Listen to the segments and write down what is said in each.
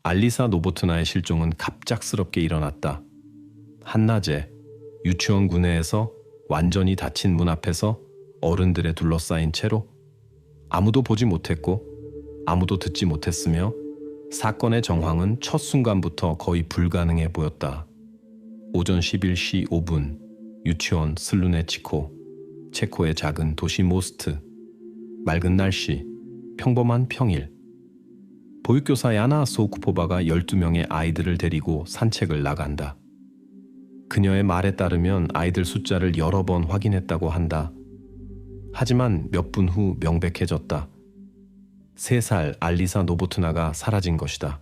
알리사 노보트나의 실종은 갑작스럽게 일어났다. 한낮에 유치원 구내에서 완전히 닫힌 문 앞에서 어른들에 둘러싸인 채로 아무도 보지 못했고 아무도 듣지 못했으며 사건의 정황은 첫 순간부터 거의 불가능해 보였다. 오전 11시 5분 유치원 슬루네치코, 체코의 작은 도시 모스트. 맑은 날씨, 평범한 평일. 보육교사 야나 소쿠포바가 12명의 아이들을 데리고 산책을 나간다. 그녀의 말에 따르면 아이들 숫자를 여러 번 확인했다고 한다. 하지만 몇 분 후 명백해졌다. 3살 알리사 노보트나가 사라진 것이다.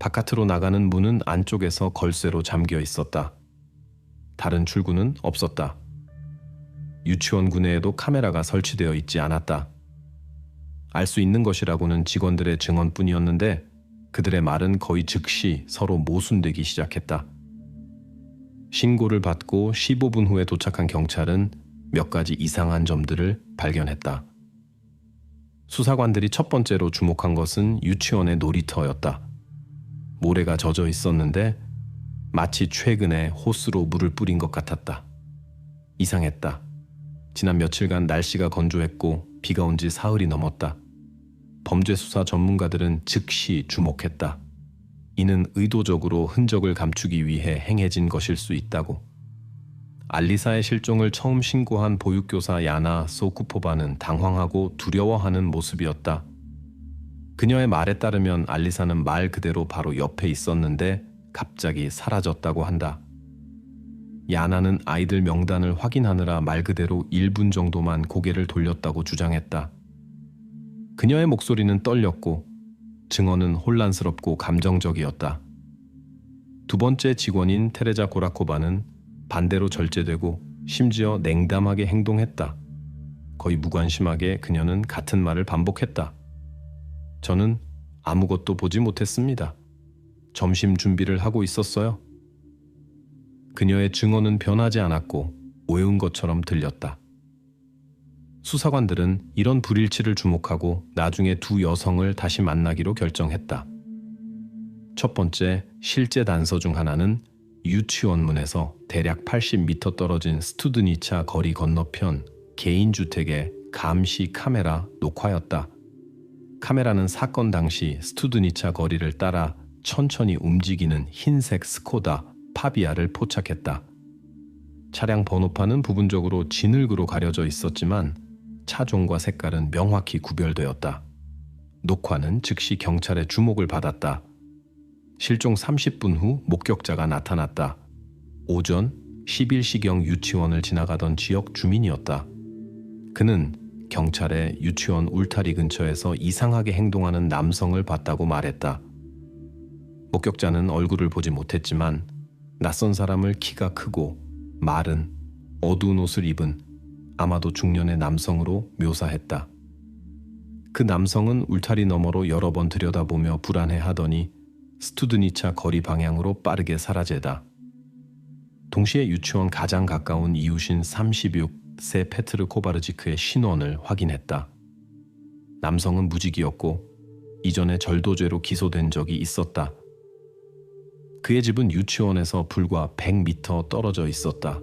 바깥으로 나가는 문은 안쪽에서 걸쇠로 잠겨 있었다. 다른 출구는 없었다. 유치원 구내에도 카메라가 설치되어 있지 않았다. 알 수 있는 것이라고는 직원들의 증언뿐이었는데 그들의 말은 거의 즉시 서로 모순되기 시작했다. 신고를 받고 15분 후에 도착한 경찰은 몇 가지 이상한 점들을 발견했다. 수사관들이 첫 번째로 주목한 것은 유치원의 놀이터였다. 모래가 젖어 있었는데 마치 최근에 호스로 물을 뿌린 것 같았다. 이상했다. 지난 며칠간 날씨가 건조했고 비가 온 지 사흘이 넘었다. 범죄 수사 전문가들은 즉시 주목했다. 이는 의도적으로 흔적을 감추기 위해 행해진 것일 수 있다고. 알리사의 실종을 처음 신고한 보육교사 야나 소쿠포바는 당황하고 두려워하는 모습이었다. 그녀의 말에 따르면 알리사는 말 그대로 바로 옆에 있었는데 갑자기 사라졌다고 한다. 야나는 아이들 명단을 확인하느라 말 그대로 1분 정도만 고개를 돌렸다고 주장했다. 그녀의 목소리는 떨렸고 증언은 혼란스럽고 감정적이었다. 두 번째 직원인 테레자 고라코바는 반대로 절제되고 심지어 냉담하게 행동했다. 거의 무관심하게 그녀는 같은 말을 반복했다. 저는 아무것도 보지 못했습니다. 점심 준비를 하고 있었어요. 그녀의 증언은 변하지 않았고 외운 것처럼 들렸다. 수사관들은 이런 불일치를 주목하고 나중에 두 여성을 다시 만나기로 결정했다. 첫 번째 실제 단서 중 하나는 유치원문에서 대략 80m 떨어진 스투드니차 거리 건너편 개인주택의 감시 카메라 녹화였다. 카메라는 사건 당시 스투드니차 거리를 따라 천천히 움직이는 흰색 스코다 파비아를 포착했다. 차량 번호판은 부분적으로 진흙으로 가려져 있었지만 차종과 색깔은 명확히 구별되었다. 녹화는 즉시 경찰의 주목을 받았다. 실종 30분 후 목격자가 나타났다. 오전 11시경 유치원을 지나가던 지역 주민이었다. 그는 경찰에 유치원 울타리 근처에서 이상하게 행동하는 남성을 봤다고 말했다. 목격자는 얼굴을 보지 못했지만 낯선 사람을 키가 크고 마른 어두운 옷을 입은 아마도 중년의 남성으로 묘사했다. 그 남성은 울타리 너머로 여러 번 들여다보며 불안해하더니 스투드니차 거리 방향으로 빠르게 사라지다. 동시에 유치원 가장 가까운 이웃인 36세 페트르 코바르지크의 신원을 확인했다. 남성은 무직이었고 이전에 절도죄로 기소된 적이 있었다. 그의 집은 유치원에서 불과 100m 떨어져 있었다.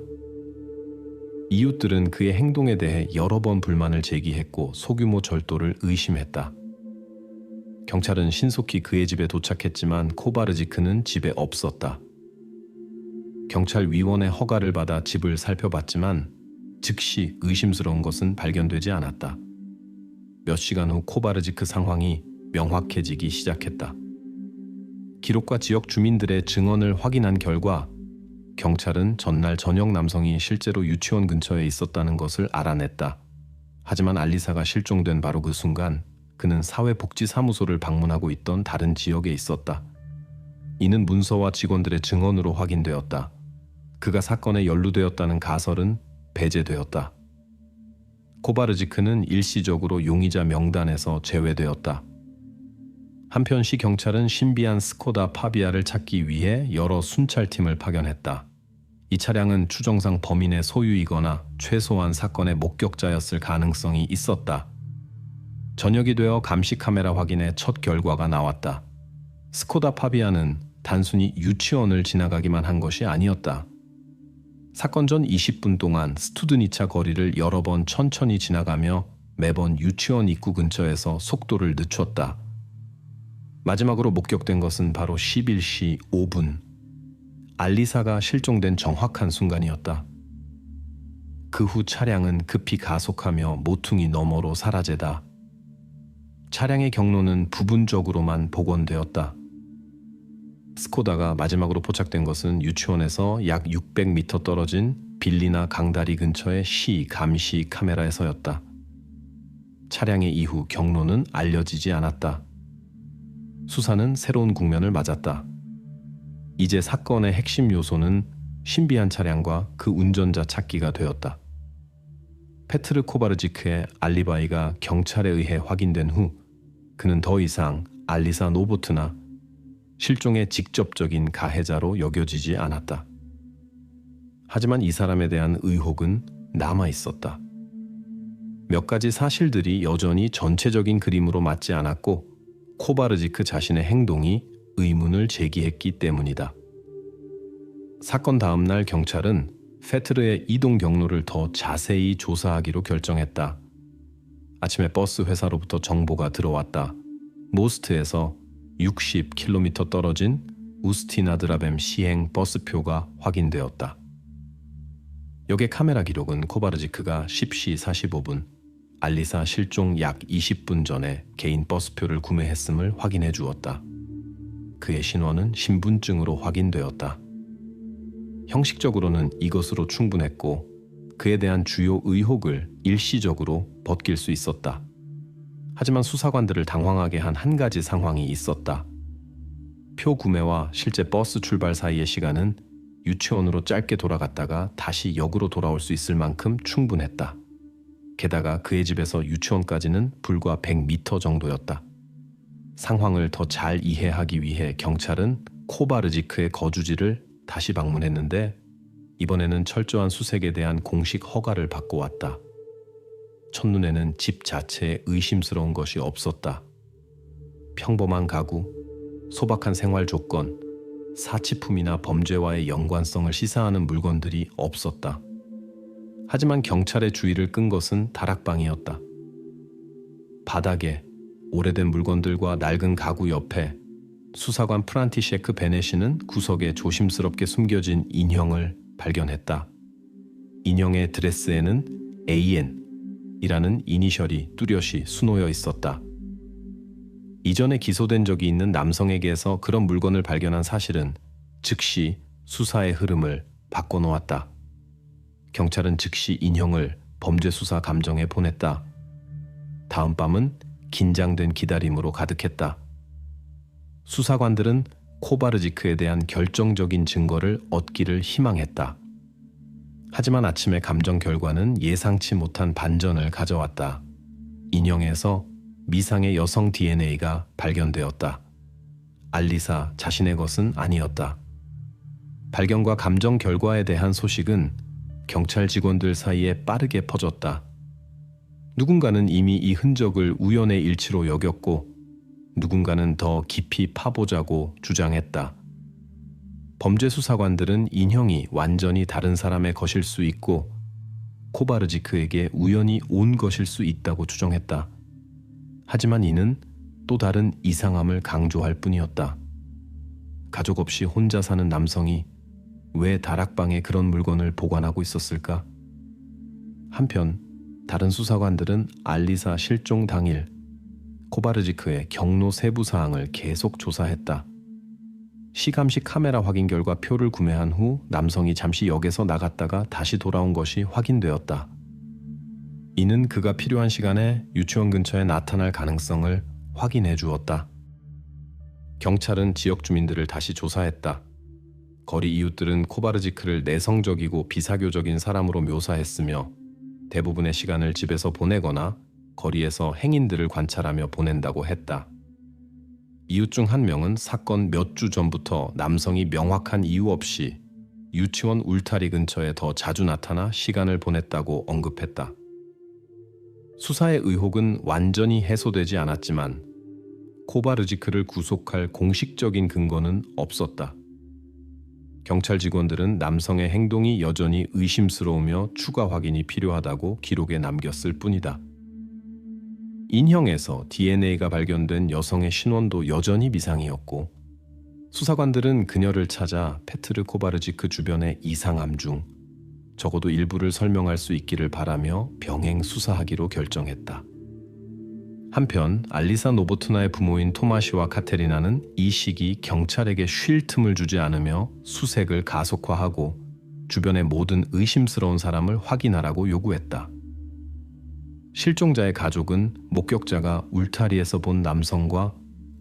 이웃들은 그의 행동에 대해 여러 번 불만을 제기했고 소규모 절도를 의심했다. 경찰은 신속히 그의 집에 도착했지만 코바르지크는 집에 없었다. 경찰 위원의 허가를 받아 집을 살펴봤지만 즉시 의심스러운 것은 발견되지 않았다. 몇 시간 후 코바르지크 상황이 명확해지기 시작했다. 기록과 지역 주민들의 증언을 확인한 결과 경찰은 전날 저녁 남성이 실제로 유치원 근처에 있었다는 것을 알아냈다. 하지만 알리사가 실종된 바로 그 순간 그는 사회복지사무소를 방문하고 있던 다른 지역에 있었다. 이는 문서와 직원들의 증언으로 확인되었다. 그가 사건에 연루되었다는 가설은 배제되었다. 코바르지크는 일시적으로 용의자 명단에서 제외되었다. 한편 시 경찰은 신비한 스코다 파비아를 찾기 위해 여러 순찰팀을 파견했다. 이 차량은 추정상 범인의 소유이거나 최소한 사건의 목격자였을 가능성이 있었다. 저녁이 되어 감시 카메라 확인의 첫 결과가 나왔다. 스코다 파비아는 단순히 유치원을 지나가기만 한 것이 아니었다. 사건 전 20분 동안 스투드니차 거리를 여러 번 천천히 지나가며 매번 유치원 입구 근처에서 속도를 늦췄다. 마지막으로 목격된 것은 바로 11시 5분. 알리사가 실종된 정확한 순간이었다. 그 후 차량은 급히 가속하며 모퉁이 너머로 사라지다. 차량의 경로는 부분적으로만 복원되었다. 스코다가 마지막으로 포착된 것은 유치원에서 약 600m 떨어진 빌리나 강다리 근처의 시 감시 카메라에서였다. 차량의 이후 경로는 알려지지 않았다. 수사는 새로운 국면을 맞았다. 이제 사건의 핵심 요소는 신비한 차량과 그 운전자 찾기가 되었다. 페트르 코바르지크의 알리바이가 경찰에 의해 확인된 후 그는 더 이상 알리사 노보트나 실종의 직접적인 가해자로 여겨지지 않았다. 하지만 이 사람에 대한 의혹은 남아 있었다. 몇 가지 사실들이 여전히 전체적인 그림으로 맞지 않았고 코바르지크 자신의 행동이 의문을 제기했기 때문이다. 사건 다음 날 경찰은 페트르의 이동 경로를 더 자세히 조사하기로 결정했다. 아침에 버스 회사로부터 정보가 들어왔다. 모스트에서 60km 떨어진 우스티나드라뱀 시행 버스표가 확인되었다. 역의 카메라 기록은 코바르지크가 10시 45분, 알리사 실종 약 20분 전에 개인 버스표를 구매했음을 확인해 주었다. 그의 신원은 신분증으로 확인되었다. 형식적으로는 이것으로 충분했고 그에 대한 주요 의혹을 일시적으로 벗길 수 있었다. 하지만 수사관들을 당황하게 한 한 가지 상황이 있었다. 표 구매와 실제 버스 출발 사이의 시간은 유치원으로 짧게 돌아갔다가 다시 역으로 돌아올 수 있을 만큼 충분했다. 게다가 그의 집에서 유치원까지는 불과 100m 정도였다. 상황을 더 잘 이해하기 위해 경찰은 코바르지크의 거주지를 다시 방문했는데 이번에는 철저한 수색에 대한 공식 허가를 받고 왔다. 첫눈에는 집 자체에 의심스러운 것이 없었다. 평범한 가구, 소박한 생활 조건, 사치품이나 범죄와의 연관성을 시사하는 물건들이 없었다. 하지만 경찰의 주의를 끈 것은 다락방이었다. 바닥에 오래된 물건들과 낡은 가구 옆에 수사관 프란티셰크 베네시는 구석에 조심스럽게 숨겨진 인형을 발견했다. 인형의 드레스에는 AN이라는 이니셜이 뚜렷이 수놓여 있었다. 이전에 기소된 적이 있는 남성에게서 그런 물건을 발견한 사실은 즉시 수사의 흐름을 바꿔놓았다. 경찰은 즉시 인형을 범죄수사 감정에 보냈다. 다음 밤은 긴장된 기다림으로 가득했다. 수사관들은 코바르지크에 대한 결정적인 증거를 얻기를 희망했다. 하지만 아침의 감정 결과는 예상치 못한 반전을 가져왔다. 인형에서 미상의 여성 DNA가 발견되었다. 알리사 자신의 것은 아니었다. 발견과 감정 결과에 대한 소식은 경찰 직원들 사이에 빠르게 퍼졌다. 누군가는 이미 이 흔적을 우연의 일치로 여겼고 누군가는 더 깊이 파보자고 주장했다. 범죄 수사관들은 인형이 완전히 다른 사람의 것일 수 있고 코바르지크에게 우연히 온 것일 수 있다고 추정했다. 하지만 이는 또 다른 이상함을 강조할 뿐이었다. 가족 없이 혼자 사는 남성이 왜 다락방에 그런 물건을 보관하고 있었을까? 한편 다른 수사관들은 알리사 실종 당일 코바르지크의 경로 세부 사항을 계속 조사했다. 시감시 카메라 확인 결과 표를 구매한 후 남성이 잠시 역에서 나갔다가 다시 돌아온 것이 확인되었다. 이는 그가 필요한 시간에 유치원 근처에 나타날 가능성을 확인해 주었다. 경찰은 지역 주민들을 다시 조사했다. 거리 이웃들은 코바르지크를 내성적이고 비사교적인 사람으로 묘사했으며 대부분의 시간을 집에서 보내거나 거리에서 행인들을 관찰하며 보낸다고 했다. 이웃 중 한 명은 사건 몇 주 전부터 남성이 명확한 이유 없이 유치원 울타리 근처에 더 자주 나타나 시간을 보냈다고 언급했다. 수사의 의혹은 완전히 해소되지 않았지만 코바르지크를 구속할 공식적인 근거는 없었다. 경찰 직원들은 남성의 행동이 여전히 의심스러우며 추가 확인이 필요하다고 기록에 남겼을 뿐이다. 인형에서 DNA가 발견된 여성의 신원도 여전히 미상이었고, 수사관들은 그녀를 찾아 페트르 코바르지크 주변의 이상함 중 적어도 일부를 설명할 수 있기를 바라며 병행 수사하기로 결정했다. 한편 알리사 노보트나의 부모인 토마시와 카테리나는 이 시기 경찰에게 쉴 틈을 주지 않으며 수색을 가속화하고 주변의 모든 의심스러운 사람을 확인하라고 요구했다. 실종자의 가족은 목격자가 울타리에서 본 남성과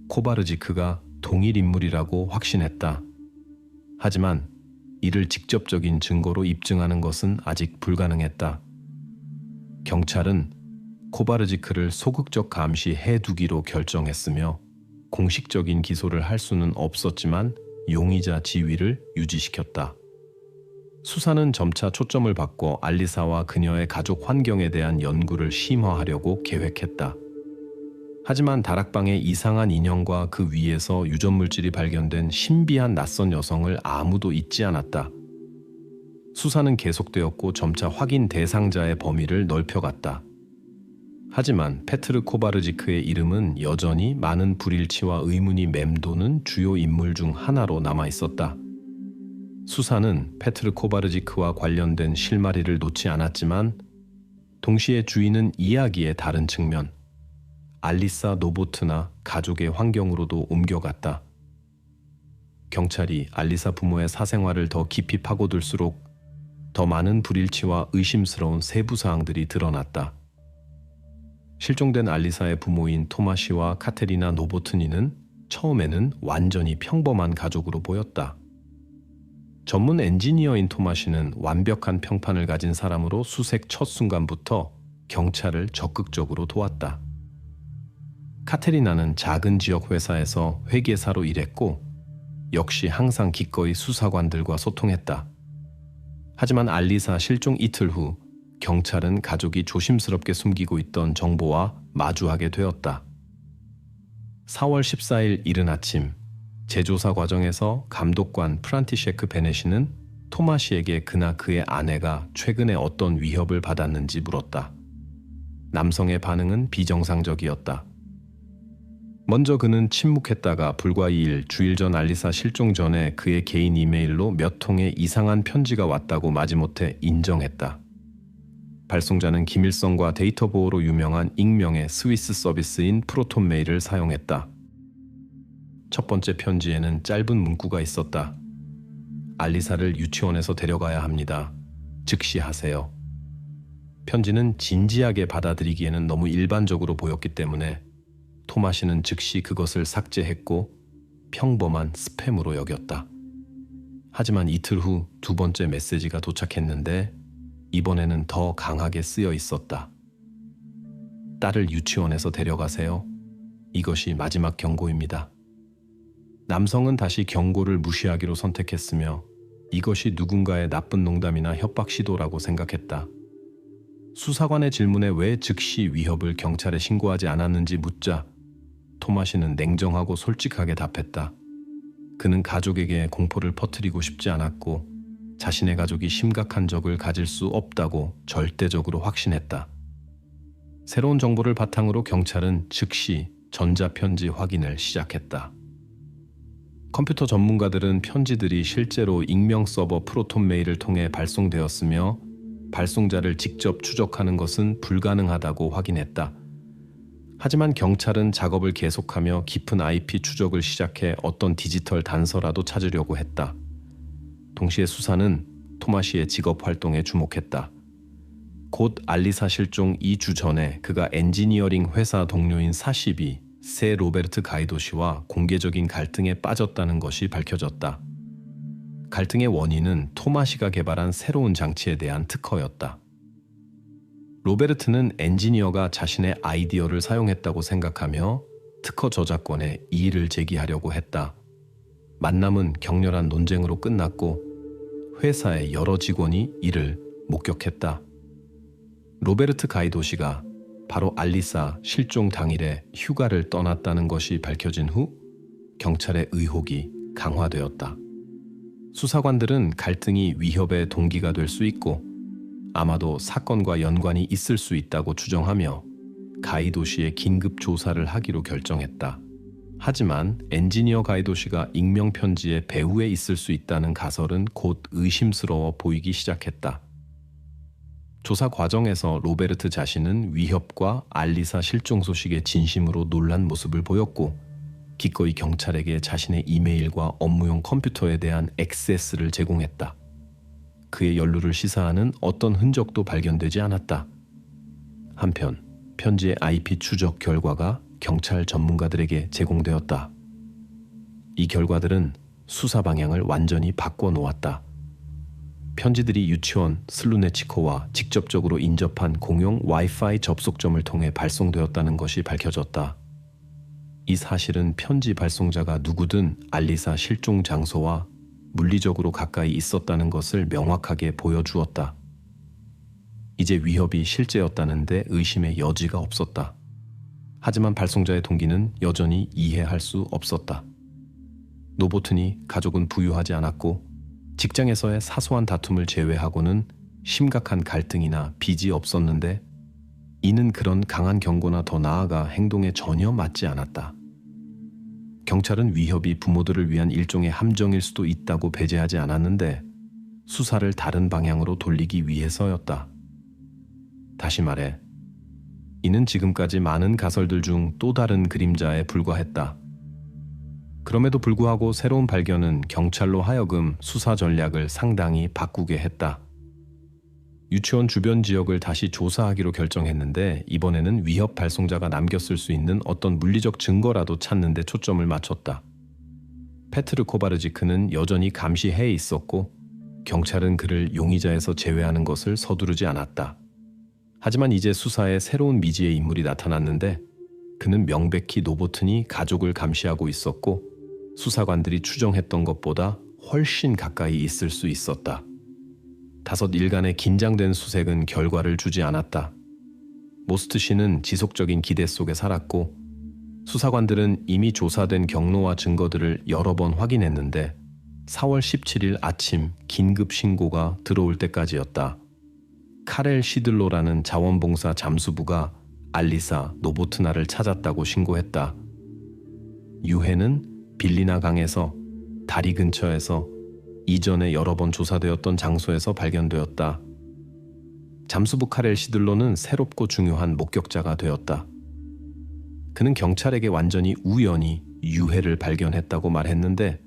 코바르지크가 동일 인물이라고 확신했다. 하지만 이를 직접적인 증거로 입증하는 것은 아직 불가능했다. 경찰은 코바르지크를 소극적 감시해두기로 결정했으며 공식적인 기소를 할 수는 없었지만 용의자 지위를 유지시켰다. 수사는 점차 초점을 바꿔 알리사와 그녀의 가족 환경에 대한 연구를 심화하려고 계획했다. 하지만 다락방의 이상한 인형과 그 위에서 유전물질이 발견된 신비한 낯선 여성을 아무도 잊지 않았다. 수사는 계속되었고 점차 확인 대상자의 범위를 넓혀갔다. 하지만 페트르 코바르지크의 이름은 여전히 많은 불일치와 의문이 맴도는 주요 인물 중 하나로 남아있었다. 수사는 페트르 코바르지크와 관련된 실마리를 놓지 않았지만 동시에 주인은 이야기의 다른 측면, 알리사 노보트나 가족의 환경으로도 옮겨갔다. 경찰이 알리사 부모의 사생활을 더 깊이 파고들수록 더 많은 불일치와 의심스러운 세부 사항들이 드러났다. 실종된 알리사의 부모인 토마시와 카테리나 노보트니는 처음에는 완전히 평범한 가족으로 보였다. 전문 엔지니어인 토마시는 완벽한 평판을 가진 사람으로 수색 첫 순간부터 경찰을 적극적으로 도왔다. 카테리나는 작은 지역 회사에서 회계사로 일했고 역시 항상 기꺼이 수사관들과 소통했다. 하지만 알리사 실종 이틀 후 경찰은 가족이 조심스럽게 숨기고 있던 정보와 마주하게 되었다. 4월 14일 이른 아침, 재조사 과정에서 감독관 프란티셰크 베네시는 토마시에게 그나 그의 아내가 최근에 어떤 위협을 받았는지 물었다. 남성의 반응은 비정상적이었다. 먼저 그는 침묵했다가 불과 2일, 주일 전 알리사 실종 전에 그의 개인 이메일로 몇 통의 이상한 편지가 왔다고 마지못해 인정했다. 발송자는 기밀성과 데이터 보호로 유명한 익명의 스위스 서비스인 프로톤메일을 사용했다. 첫 번째 편지에는 짧은 문구가 있었다. 알리사를 유치원에서 데려가야 합니다. 즉시 하세요. 편지는 진지하게 받아들이기에는 너무 일반적으로 보였기 때문에 토마시는 즉시 그것을 삭제했고 평범한 스팸으로 여겼다. 하지만 이틀 후 두 번째 메시지가 도착했는데 이번에는 더 강하게 쓰여 있었다. 딸을 유치원에서 데려가세요. 이것이 마지막 경고입니다. 남성은 다시 경고를 무시하기로 선택했으며 이것이 누군가의 나쁜 농담이나 협박 시도라고 생각했다. 수사관의 질문에 왜 즉시 위협을 경찰에 신고하지 않았는지 묻자 토마시는 냉정하고 솔직하게 답했다. 그는 가족에게 공포를 퍼뜨리고 싶지 않았고 자신의 가족이 심각한 적을 가질 수 없다고 절대적으로 확신했다. 새로운 정보를 바탕으로 경찰은 즉시 전자편지 확인을 시작했다. 컴퓨터 전문가들은 편지들이 실제로 익명 서버 프로톤메일을 통해 발송되었으며 발송자를 직접 추적하는 것은 불가능하다고 확인했다. 하지만 경찰은 작업을 계속하며 깊은 IP 추적을 시작해 어떤 디지털 단서라도 찾으려고 했다. 동시에 수사는 토마시의 직업 활동에 주목했다. 곧 알리사 실종 2주 전에 그가 엔지니어링 회사 동료인 사시비 세 로베르트 가이도 씨와 공개적인 갈등에 빠졌다는 것이 밝혀졌다. 갈등의 원인은 토마시가 개발한 새로운 장치에 대한 특허였다. 로베르트는 엔지니어가 자신의 아이디어를 사용했다고 생각하며 특허 저작권에 이의를 제기하려고 했다. 만남은 격렬한 논쟁으로 끝났고 회사의 여러 직원이 이를 목격했다. 로베르트 가이도 씨가 바로 알리사 실종 당일에 휴가를 떠났다는 것이 밝혀진 후 경찰의 의혹이 강화되었다. 수사관들은 갈등이 위협의 동기가 될 수 있고 아마도 사건과 연관이 있을 수 있다고 추정하며 가이도 씨의 긴급 조사를 하기로 결정했다. 하지만 엔지니어 가이도 씨가 익명 편지의 배후에 있을 수 있다는 가설은 곧 의심스러워 보이기 시작했다. 조사 과정에서 로베르트 자신은 위협과 알리사 실종 소식에 진심으로 놀란 모습을 보였고 기꺼이 경찰에게 자신의 이메일과 업무용 컴퓨터에 대한 액세스를 제공했다. 그의 연루를 시사하는 어떤 흔적도 발견되지 않았다. 한편 편지의 IP 추적 결과가 경찰 전문가들에게 제공되었다. 이 결과들은 수사 방향을 완전히 바꿔 놓았다. 편지들이 유치원 슬루네치코와 직접적으로 인접한 공용 와이파이 접속점을 통해 발송되었다는 것이 밝혀졌다. 이 사실은 편지 발송자가 누구든 알리사 실종 장소와 물리적으로 가까이 있었다는 것을 명확하게 보여주었다. 이제 위협이 실제였다는데 의심의 여지가 없었다. 하지만 발송자의 동기는 여전히 이해할 수 없었다. 노보튼이 가족은 부유하지 않았고 직장에서의 사소한 다툼을 제외하고는 심각한 갈등이나 빚이 없었는데 이는 그런 강한 경고나 더 나아가 행동에 전혀 맞지 않았다. 경찰은 위협이 부모들을 위한 일종의 함정일 수도 있다고 배제하지 않았는데 수사를 다른 방향으로 돌리기 위해서였다. 다시 말해, 이는 지금까지 많은 가설들 중 또 다른 그림자에 불과했다. 그럼에도 불구하고 새로운 발견은 경찰로 하여금 수사 전략을 상당히 바꾸게 했다. 유치원 주변 지역을 다시 조사하기로 결정했는데 이번에는 위협 발송자가 남겼을 수 있는 어떤 물리적 증거라도 찾는 데 초점을 맞췄다. 페트르 코바르지크는 여전히 감시해에 있었고 경찰은 그를 용의자에서 제외하는 것을 서두르지 않았다. 하지만 이제 수사에 새로운 미지의 인물이 나타났는데 그는 명백히 노보튼이 가족을 감시하고 있었고 수사관들이 추정했던 것보다 훨씬 가까이 있을 수 있었다. 5일간의 긴장된 수색은 결과를 주지 않았다. 모스트 씨는 지속적인 기대 속에 살았고 수사관들은 이미 조사된 경로와 증거들을 여러 번 확인했는데 4월 17일 아침 긴급 신고가 들어올 때까지였다. 카렐 시들로라는 자원봉사 잠수부가 알리사 노보트나를 찾았다고 신고했다. 유해는 빌리나 강에서 다리 근처에서 이전에 여러 번 조사되었던 장소에서 발견되었다. 잠수부 카렐 시들로는 새롭고 중요한 목격자가 되었다. 그는 경찰에게 완전히 우연히 유해를 발견했다고 말했는데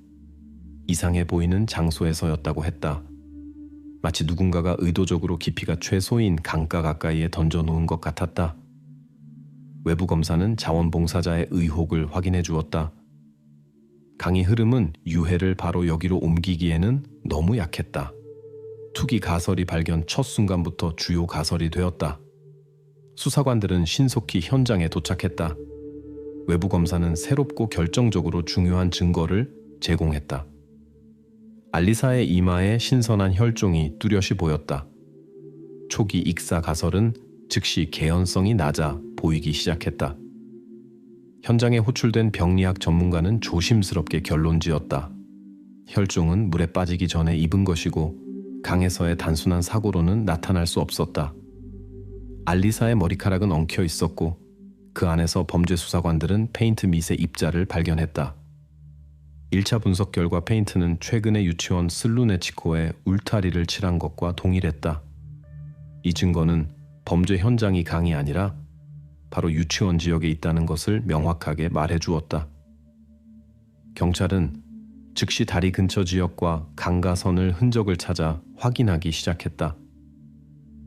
이상해 보이는 장소에서였다고 했다. 마치 누군가가 의도적으로 깊이가 최소인 강가 가까이에 던져놓은 것 같았다. 외부 검사는 자원봉사자의 의혹을 확인해 주었다. 강의 흐름은 유해를 바로 여기로 옮기기에는 너무 약했다. 투기 가설이 발견 첫 순간부터 주요 가설이 되었다. 수사관들은 신속히 현장에 도착했다. 외부 검사는 새롭고 결정적으로 중요한 증거를 제공했다. 알리사의 이마에 신선한 혈종이 뚜렷이 보였다. 초기 익사 가설은 즉시 개연성이 낮아 보이기 시작했다. 현장에 호출된 병리학 전문가는 조심스럽게 결론지었다. 혈종은 물에 빠지기 전에 입은 것이고 강에서의 단순한 사고로는 나타날 수 없었다. 알리사의 머리카락은 엉켜 있었고 그 안에서 범죄 수사관들은 페인트 밑의 입자를 발견했다. 1차 분석 결과 페인트는 최근에 유치원 슬루네치코에 울타리를 칠한 것과 동일했다. 이 증거는 범죄 현장이 강이 아니라 바로 유치원 지역에 있다는 것을 명확하게 말해주었다. 경찰은 즉시 다리 근처 지역과 강가선을 흔적을 찾아 확인하기 시작했다.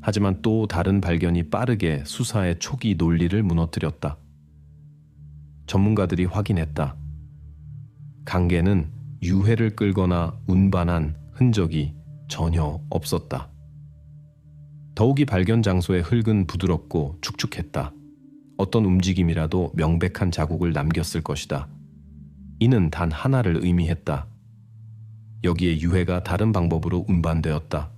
하지만 또 다른 발견이 빠르게 수사의 초기 논리를 무너뜨렸다. 전문가들이 확인했다. 강계는 유해를 끌거나 운반한 흔적이 전혀 없었다. 더욱이 발견 장소의 흙은 부드럽고 축축했다. 어떤 움직임이라도 명백한 자국을 남겼을 것이다. 이는 단 하나를 의미했다. 여기에 유해가 다른 방법으로 운반되었다.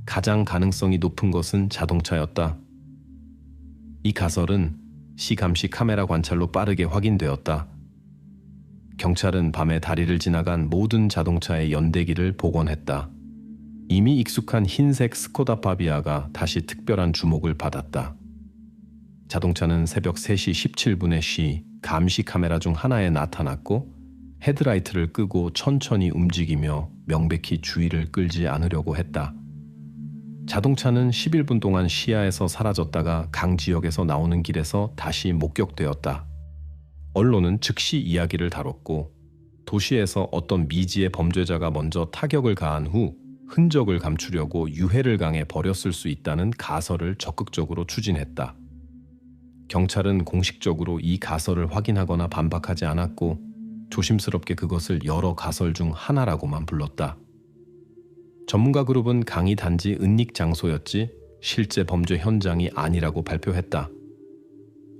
가장 가능성이 높은 것은 자동차였다. 이 가설은 시 감시 카메라 관찰로 빠르게 확인되었다. 경찰은 밤에 다리를 지나간 모든 자동차의 연대기를 복원했다. 이미 익숙한 흰색 스코다 파비아가 다시 특별한 주목을 받았다. 자동차는 새벽 3시 17분에 시 감시 카메라 중 하나에 나타났고 헤드라이트를 끄고 천천히 움직이며 명백히 주의를 끌지 않으려고 했다. 자동차는 11분 동안 시야에서 사라졌다가 강 지역에서 나오는 길에서 다시 목격되었다. 언론은 즉시 이야기를 다뤘고 도시에서 어떤 미지의 범죄자가 먼저 타격을 가한 후 흔적을 감추려고 유해를 강해 버렸을 수 있다는 가설을 적극적으로 추진했다. 경찰은 공식적으로 이 가설을 확인하거나 반박하지 않았고 조심스럽게 그것을 여러 가설 중 하나라고만 불렀다. 전문가 그룹은 강이 단지 은닉 장소였지 실제 범죄 현장이 아니라고 발표했다.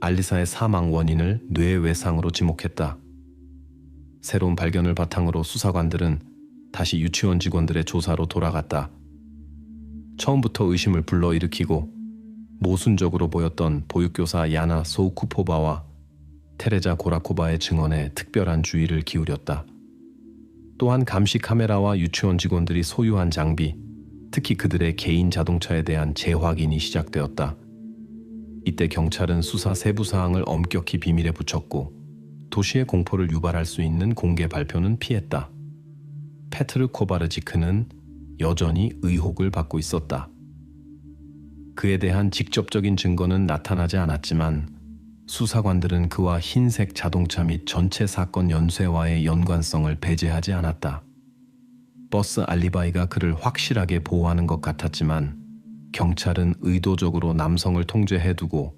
알리사의 사망 원인을 뇌외상으로 지목했다. 새로운 발견을 바탕으로 수사관들은 다시 유치원 직원들의 조사로 돌아갔다. 처음부터 의심을 불러일으키고 모순적으로 보였던 보육교사 야나 소우쿠포바와 테레자 고라코바의 증언에 특별한 주의를 기울였다. 또한 감시 카메라와 유치원 직원들이 소유한 장비, 특히 그들의 개인 자동차에 대한 재확인이 시작되었다. 이때 경찰은 수사 세부 사항을 엄격히 비밀에 붙였고 도시의 공포를 유발할 수 있는 공개 발표는 피했다. 페트르 코바르지크는 여전히 의혹을 받고 있었다. 그에 대한 직접적인 증거는 나타나지 않았지만 수사관들은 그와 흰색 자동차 및 전체 사건 연쇄와의 연관성을 배제하지 않았다. 버스 알리바이가 그를 확실하게 보호하는 것 같았지만 경찰은 의도적으로 남성을 통제해두고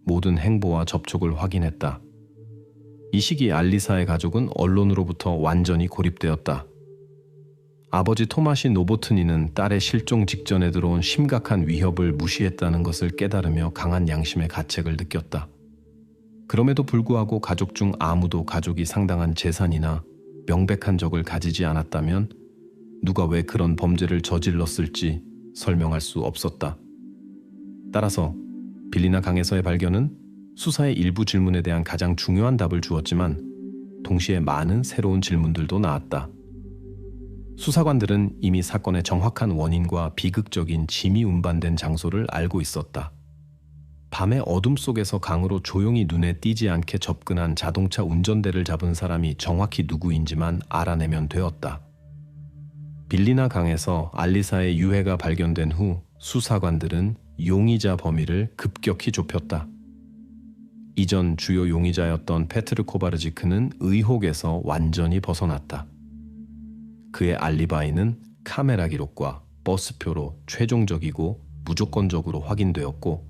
모든 행보와 접촉을 확인했다. 이 시기 알리사의 가족은 언론으로부터 완전히 고립되었다. 아버지 토마시 노보트니는 딸의 실종 직전에 들어온 심각한 위협을 무시했다는 것을 깨달으며 강한 양심의 가책을 느꼈다. 그럼에도 불구하고 가족 중 아무도 가족이 상당한 재산이나 명백한 적을 가지지 않았다면 누가 왜 그런 범죄를 저질렀을지 설명할 수 없었다. 따라서 빌리나 강에서의 발견은 수사의 일부 질문에 대한 가장 중요한 답을 주었지만 동시에 많은 새로운 질문들도 나왔다. 수사관들은 이미 사건의 정확한 원인과 비극적인 짐이 운반된 장소를 알고 있었다. 밤의 어둠 속에서 강으로 조용히 눈에 띄지 않게 접근한 자동차 운전대를 잡은 사람이 정확히 누구인지만 알아내면 되었다. 빌리나 강에서 알리사의 유해가 발견된 후 수사관들은 용의자 범위를 급격히 좁혔다. 이전 주요 용의자였던 페트르 코바르지크는 의혹에서 완전히 벗어났다. 그의 알리바이는 카메라 기록과 버스표로 최종적이고 무조건적으로 확인되었고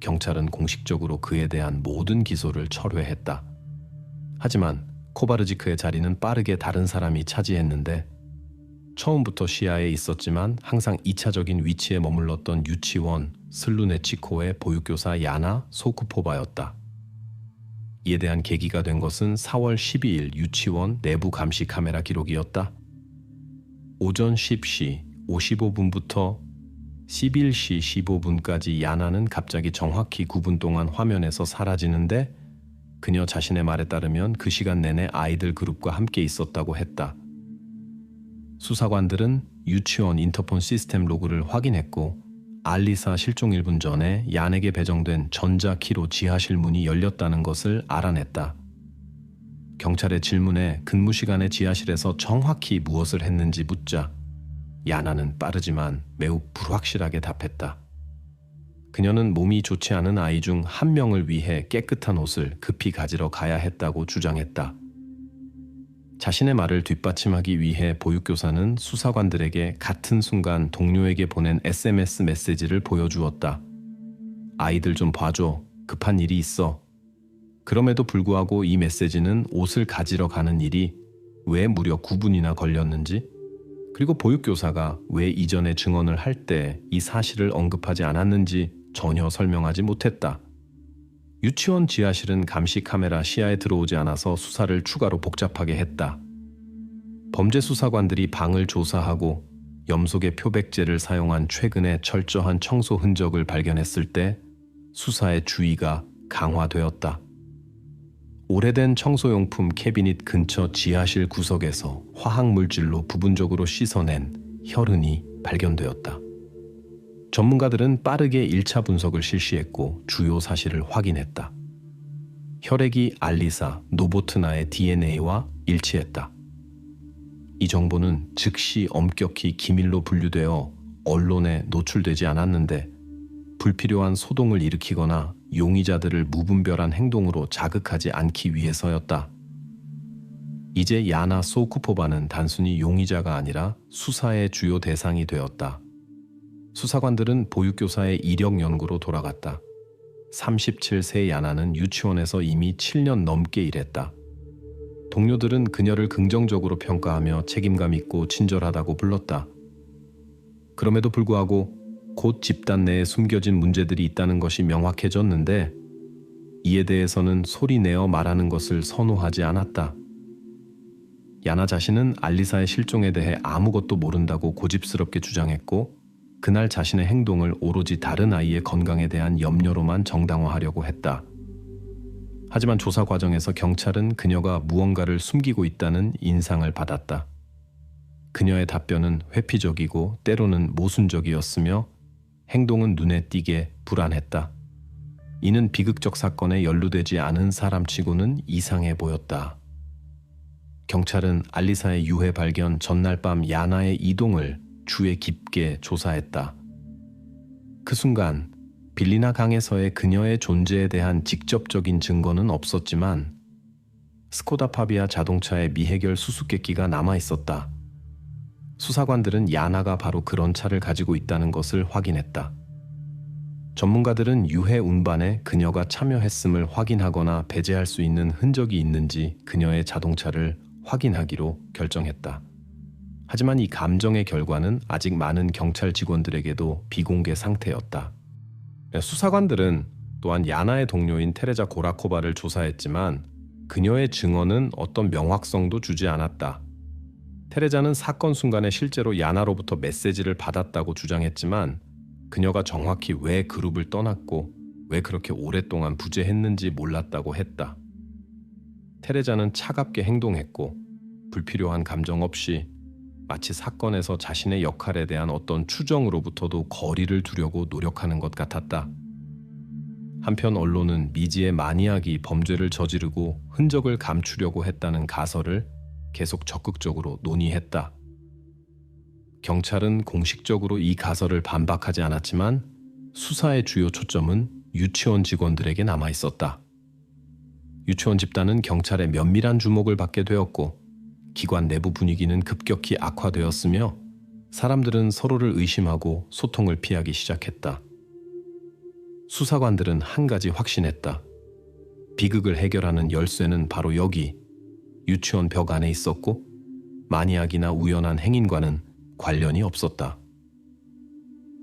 경찰은 공식적으로 그에 대한 모든 기소를 철회했다. 하지만 코바르지크의 자리는 빠르게 다른 사람이 차지했는데 처음부터 시야에 있었지만 항상 2차적인 위치에 머물렀던 유치원 슬루네치코의 보육교사 야나 소쿠포바였다. 이에 대한 계기가 된 것은 4월 12일 유치원 내부 감시 카메라 기록이었다. 오전 10시 55분부터 11시 15분까지 야나는 갑자기 정확히 9분 동안 화면에서 사라지는데 그녀 자신의 말에 따르면 그 시간 내내 아이들 그룹과 함께 있었다고 했다. 수사관들은 유치원 인터폰 시스템 로그를 확인했고 알리사 실종 1분 전에 얀에게 배정된 전자키로 지하실 문이 열렸다는 것을 알아냈다. 경찰의 질문에 근무 시간에 지하실에서 정확히 무엇을 했는지 묻자 야나는 빠르지만 매우 불확실하게 답했다. 그녀는 몸이 좋지 않은 아이 중 한 명을 위해 깨끗한 옷을 급히 가지러 가야 했다고 주장했다. 자신의 말을 뒷받침하기 위해 보육교사는 수사관들에게 같은 순간 동료에게 보낸 SMS 메시지를 보여주었다. 아이들 좀 봐줘. 급한 일이 있어. 그럼에도 불구하고 이 메시지는 옷을 가지러 가는 일이 왜 무려 9분이나 걸렸는지, 그리고 보육교사가 왜 이전에 증언을 할 때 이 사실을 언급하지 않았는지 전혀 설명하지 못했다. 유치원 지하실은 감시 카메라 시야에 들어오지 않아서 수사를 추가로 복잡하게 했다. 범죄 수사관들이 방을 조사하고 염소계 표백제를 사용한 최근의 철저한 청소 흔적을 발견했을 때 수사의 주의가 강화되었다. 오래된 청소용품 캐비닛 근처 지하실 구석에서 화학물질로 부분적으로 씻어낸 혈흔이 발견되었다. 전문가들은 빠르게 1차 분석을 실시했고 주요 사실을 확인했다. 혈액이 알리사 노보트나의 DNA와 일치했다. 이 정보는 즉시 엄격히 기밀로 분류되어 언론에 노출되지 않았는데 불필요한 소동을 일으키거나 용의자들을 무분별한 행동으로 자극하지 않기 위해서였다. 이제 야나 소쿠포바는 단순히 용의자가 아니라 수사의 주요 대상이 되었다. 수사관들은 보육교사의 이력 연구로 돌아갔다. 37세 야나는 유치원에서 이미 7년 넘게 일했다. 동료들은 그녀를 긍정적으로 평가하며 책임감 있고 친절하다고 불렀다. 그럼에도 불구하고 곧 집단 내에 숨겨진 문제들이 있다는 것이 명확해졌는데 이에 대해서는 소리내어 말하는 것을 선호하지 않았다. 야나 자신은 알리사의 실종에 대해 아무것도 모른다고 고집스럽게 주장했고 그날 자신의 행동을 오로지 다른 아이의 건강에 대한 염려로만 정당화하려고 했다. 하지만 조사 과정에서 경찰은 그녀가 무언가를 숨기고 있다는 인상을 받았다. 그녀의 답변은 회피적이고 때로는 모순적이었으며 행동은 눈에 띄게 불안했다. 이는 비극적 사건에 연루되지 않은 사람치고는 이상해 보였다. 경찰은 알리사의 유해 발견 전날 밤 야나의 이동을 주의 깊게 조사했다. 그 순간 빌리나 강에서의 그녀의 존재에 대한 직접적인 증거는 없었지만 스코다 파비아 자동차의 미해결 수수께끼가 남아있었다. 수사관들은 야나가 바로 그런 차를 가지고 있다는 것을 확인했다. 전문가들은 유해 운반에 그녀가 참여했음을 확인하거나 배제할 수 있는 흔적이 있는지 그녀의 자동차를 확인하기로 결정했다. 하지만 이 감정의 결과는 아직 많은 경찰 직원들에게도 비공개 상태였다. 수사관들은 또한 야나의 동료인 테레자 고라코바를 조사했지만 그녀의 증언은 어떤 명확성도 주지 않았다. 테레자는 사건 순간에 실제로 야나로부터 메시지를 받았다고 주장했지만 그녀가 정확히 왜 그룹을 떠났고 왜 그렇게 오랫동안 부재했는지 몰랐다고 했다. 테레자는 차갑게 행동했고 불필요한 감정 없이 마치 사건에서 자신의 역할에 대한 어떤 추정으로부터도 거리를 두려고 노력하는 것 같았다. 한편 언론은 미지의 마니악이 범죄를 저지르고 흔적을 감추려고 했다는 가설을 계속 적극적으로 논의했다. 경찰은 공식적으로 이 가설을 반박하지 않았지만 수사의 주요 초점은 유치원 직원들에게 남아 있었다. 유치원 집단은 경찰의 면밀한 주목을 받게 되었고 기관 내부 분위기는 급격히 악화되었으며 사람들은 서로를 의심하고 소통을 피하기 시작했다. 수사관들은 한 가지 확신했다. 비극을 해결하는 열쇠는 바로 여기 유치원 벽 안에 있었고 마니악이나 우연한 행인과는 관련이 없었다.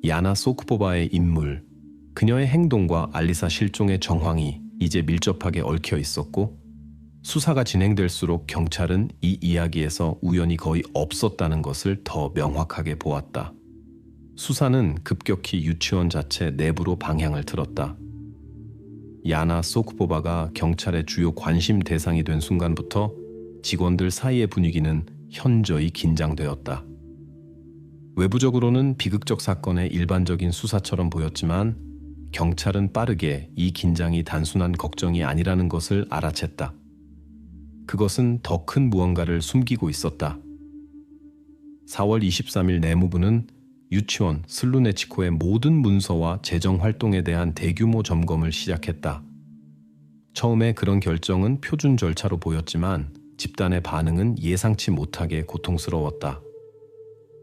야나 소쿠포바의 인물, 그녀의 행동과 알리사 실종의 정황이 이제 밀접하게 얽혀 있었고 수사가 진행될수록 경찰은 이 이야기에서 우연이 거의 없었다는 것을 더 명확하게 보았다. 수사는 급격히 유치원 자체 내부로 방향을 틀었다. 야나 소쿠포바가 경찰의 주요 관심 대상이 된 순간부터 직원들 사이의 분위기는 현저히 긴장되었다. 외부적으로는 비극적 사건의 일반적인 수사처럼 보였지만 경찰은 빠르게 이 긴장이 단순한 걱정이 아니라는 것을 알아챘다. 그것은 더 큰 무언가를 숨기고 있었다. 4월 23일 내무부는 유치원 슬루네치코의 모든 문서와 재정 활동에 대한 대규모 점검을 시작했다. 처음에 그런 결정은 표준 절차로 보였지만 집단의 반응은 예상치 못하게 고통스러웠다.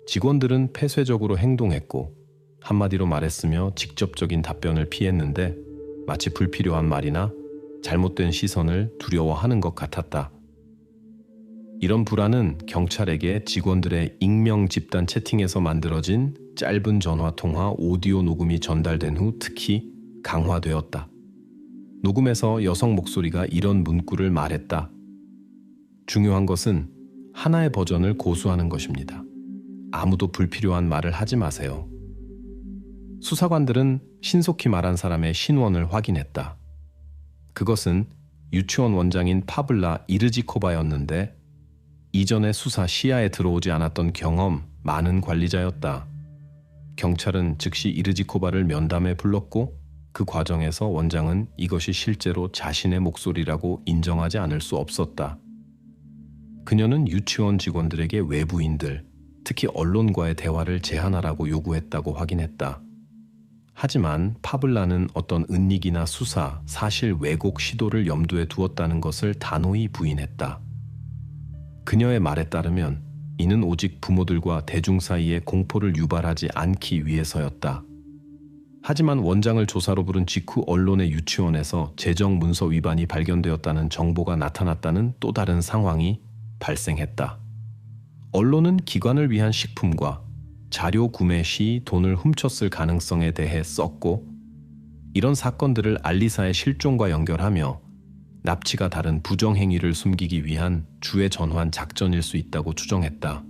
직원들은 폐쇄적으로 행동했고 한마디로 말했으며 직접적인 답변을 피했는데 마치 불필요한 말이나 잘못된 시선을 두려워하는 것 같았다. 이런 불안은 경찰에게 직원들의 익명 집단 채팅에서 만들어진 짧은 전화통화 오디오 녹음이 전달된 후 특히 강화되었다. 녹음에서 여성 목소리가 이런 문구를 말했다. 중요한 것은 하나의 버전을 고수하는 것입니다. 아무도 불필요한 말을 하지 마세요. 수사관들은 신속히 말한 사람의 신원을 확인했다. 그것은 유치원 원장인 파블라 이르지코바였는데 이전의 수사 시야에 들어오지 않았던 경험 많은 관리자였다. 경찰은 즉시 이르지코바를 면담에 불렀고 그 과정에서 원장은 이것이 실제로 자신의 목소리라고 인정하지 않을 수 없었다. 그녀는 유치원 직원들에게 외부인들, 특히 언론과의 대화를 제한하라고 요구했다고 확인했다. 하지만 파블라는 어떤 은닉이나 수사, 사실 왜곡 시도를 염두에 두었다는 것을 단호히 부인했다. 그녀의 말에 따르면 이는 오직 부모들과 대중 사이에 공포를 유발하지 않기 위해서였다. 하지만 원장을 조사로 부른 직후 언론의 유치원에서 재정 문서 위반이 발견되었다는 정보가 나타났다는 또 다른 상황이 발생했다. 언론은 기관을 위한 식품과 자료 구매 시 돈을 훔쳤을 가능성에 대해 썼고 이런 사건들을 알리사의 실종과 연결하며 납치가 다른 부정행위를 숨기기 위한 주의 전환 작전일 수 있다고 추정했다.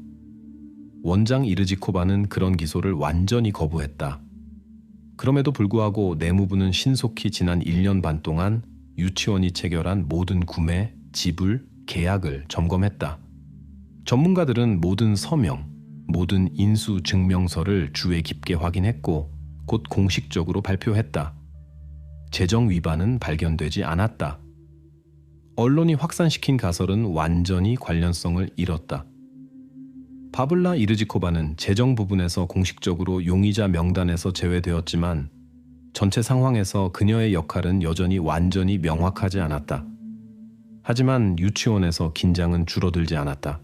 원장 이르지코바는 그런 기소를 완전히 거부했다. 그럼에도 불구하고 내무부는 신속히 지난 1년 반 동안 유치원이 체결한 모든 구매, 지불, 계약을 점검했다. 전문가들은 모든 서명, 모든 인수 증명서를 주의 깊게 확인했고 곧 공식적으로 발표했다. 재정 위반은 발견되지 않았다. 언론이 확산시킨 가설은 완전히 관련성을 잃었다. 파블라 이르지코바는 재정 부분에서 공식적으로 용의자 명단에서 제외되었지만 전체 상황에서 그녀의 역할은 여전히 완전히 명확하지 않았다. 하지만 유치원에서 긴장은 줄어들지 않았다.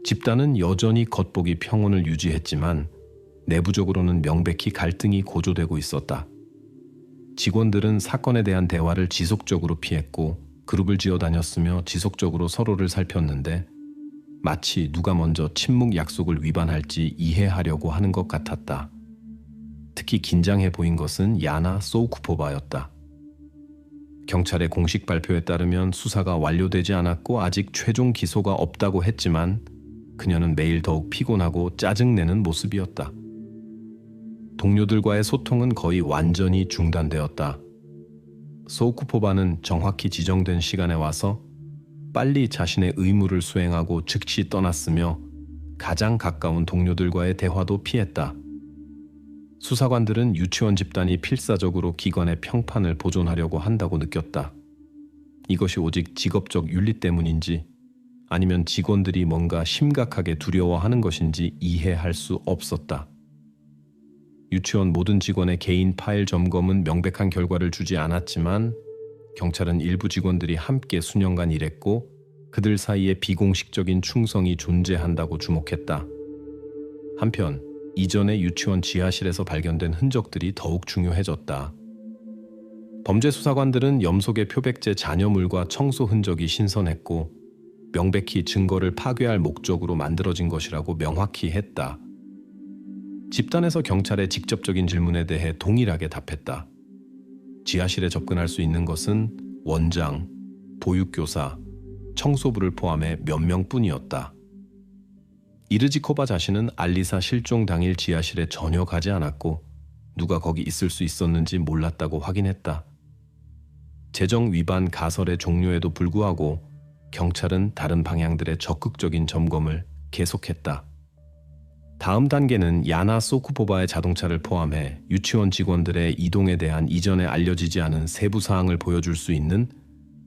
집단은 여전히 겉보기 평온을 유지했지만 내부적으로는 명백히 갈등이 고조되고 있었다. 직원들은 사건에 대한 대화를 지속적으로 피했고 그룹을 지어 다녔으며 지속적으로 서로를 살폈는데 마치 누가 먼저 침묵 약속을 위반할지 이해하려고 하는 것 같았다. 특히 긴장해 보인 것은 야나 소우쿠포바였다. 경찰의 공식 발표에 따르면 수사가 완료되지 않았고 아직 최종 기소가 없다고 했지만 그녀는 매일 더욱 피곤하고 짜증내는 모습이었다. 동료들과의 소통은 거의 완전히 중단되었다. 소우쿠포바는 정확히 지정된 시간에 와서 빨리 자신의 의무를 수행하고 즉시 떠났으며 가장 가까운 동료들과의 대화도 피했다. 수사관들은 유치원 집단이 필사적으로 기관의 평판을 보존하려고 한다고 느꼈다. 이것이 오직 직업적 윤리 때문인지 아니면 직원들이 뭔가 심각하게 두려워하는 것인지 이해할 수 없었다. 유치원 모든 직원의 개인 파일 점검은 명백한 결과를 주지 않았지만 경찰은 일부 직원들이 함께 수년간 일했고 그들 사이에 비공식적인 충성이 존재한다고 주목했다. 한편 이전의 유치원 지하실에서 발견된 흔적들이 더욱 중요해졌다. 범죄 수사관들은 염소계 표백제 잔여물과 청소 흔적이 신선했고 명백히 증거를 파괴할 목적으로 만들어진 것이라고 명확히 했다. 집단에서 경찰의 직접적인 질문에 대해 동일하게 답했다. 지하실에 접근할 수 있는 것은 원장, 보육교사, 청소부를 포함해 몇 명뿐이었다. 이르지코바 자신은 알리사 실종 당일 지하실에 전혀 가지 않았고 누가 거기 있을 수 있었는지 몰랐다고 확인했다. 재정 위반 가설의 종료에도 불구하고 경찰은 다른 방향들의 적극적인 점검을 계속했다. 다음 단계는 야나 소쿠포바의 자동차를 포함해 유치원 직원들의 이동에 대한 이전에 알려지지 않은 세부 사항을 보여줄 수 있는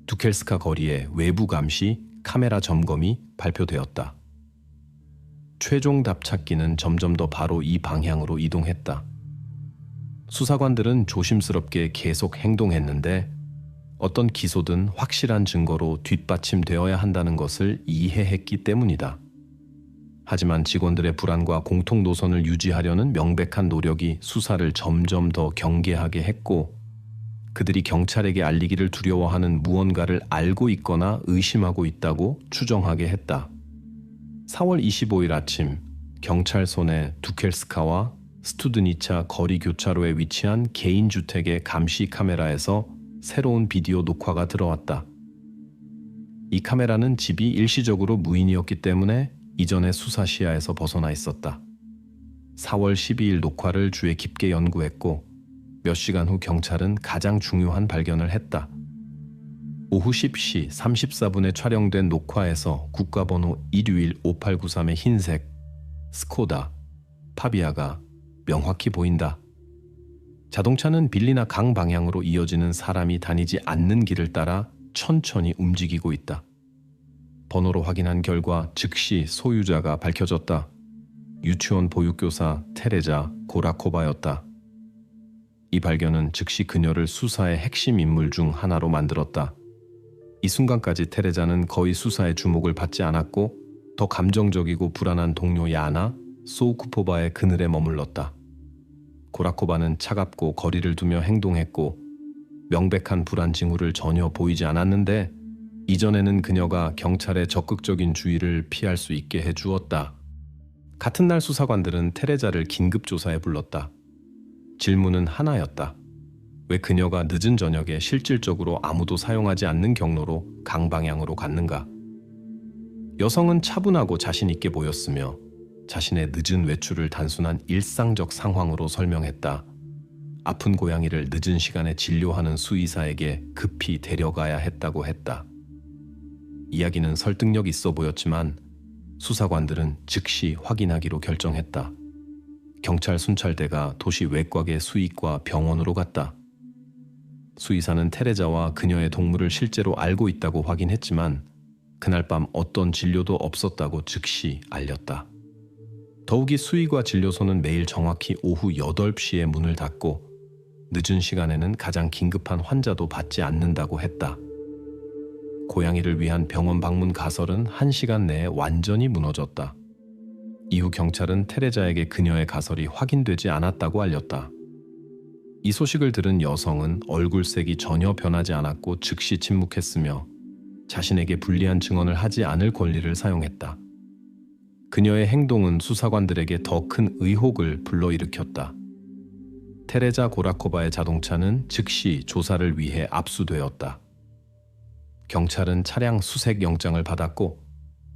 두켈스카 거리의 외부 감시 카메라 점검이 발표되었다. 최종 답 찾기는 점점 더 바로 이 방향으로 이동했다. 수사관들은 조심스럽게 계속 행동했는데 어떤 기소든 확실한 증거로 뒷받침되어야 한다는 것을 이해했기 때문이다. 하지만 직원들의 불안과 공통 노선을 유지하려는 명백한 노력이 수사를 점점 더 경계하게 했고 그들이 경찰에게 알리기를 두려워하는 무언가를 알고 있거나 의심하고 있다고 추정하게 했다. 4월 25일 아침 경찰서 내 두켈스카와 스투드니차 거리 교차로에 위치한 개인 주택의 감시 카메라에서 새로운 비디오 녹화가 들어왔다. 이 카메라는 집이 일시적으로 무인이었기 때문에 이전의 수사 시야에서 벗어나 있었다. 4월 12일 녹화를 주에 깊게 연구했고 몇 시간 후 경찰은 가장 중요한 발견을 했다. 오후 10시 34분에 촬영된 녹화에서 국가번호 161 5893의 흰색 스코다 파비아가 명확히 보인다. 자동차는 빌리나 강 방향으로 이어지는 사람이 다니지 않는 길을 따라 천천히 움직이고 있다. 번호로 확인한 결과 즉시 소유자가 밝혀졌다. 유치원 보육교사 테레자 고라코바였다. 이 발견은 즉시 그녀를 수사의 핵심 인물 중 하나로 만들었다. 이 순간까지 테레자는 거의 수사의 주목을 받지 않았고 더 감정적이고 불안한 동료 야나 소우쿠포바의 그늘에 머물렀다. 고라코바는 차갑고 거리를 두며 행동했고 명백한 불안 징후를 전혀 보이지 않았는데 이전에는 그녀가 경찰의 적극적인 주의를 피할 수 있게 해주었다. 같은 날 수사관들은 테레자를 긴급조사에 불렀다. 질문은 하나였다. 왜 그녀가 늦은 저녁에 실질적으로 아무도 사용하지 않는 경로로 강 방향으로 갔는가? 여성은 차분하고 자신 있게 보였으며 자신의 늦은 외출을 단순한 일상적 상황으로 설명했다. 아픈 고양이를 늦은 시간에 진료하는 수의사에게 급히 데려가야 했다고 했다. 이야기는 설득력 있어 보였지만 수사관들은 즉시 확인하기로 결정했다. 경찰 순찰대가 도시 외곽의 수의과 병원으로 갔다. 수의사는 테레자와 그녀의 동물을 실제로 알고 있다고 확인했지만 그날 밤 어떤 진료도 없었다고 즉시 알렸다. 더욱이 수의과 진료소는 매일 정확히 오후 8시에 문을 닫고 늦은 시간에는 가장 긴급한 환자도 받지 않는다고 했다. 고양이를 위한 병원 방문 가설은 1시간 내에 완전히 무너졌다. 이후 경찰은 테레자에게 그녀의 가설이 확인되지 않았다고 알렸다. 이 소식을 들은 여성은 얼굴색이 전혀 변하지 않았고 즉시 침묵했으며 자신에게 불리한 증언을 하지 않을 권리를 사용했다. 그녀의 행동은 수사관들에게 더 큰 의혹을 불러일으켰다. 테레자 고라코바의 자동차는 즉시 조사를 위해 압수되었다. 경찰은 차량 수색 영장을 받았고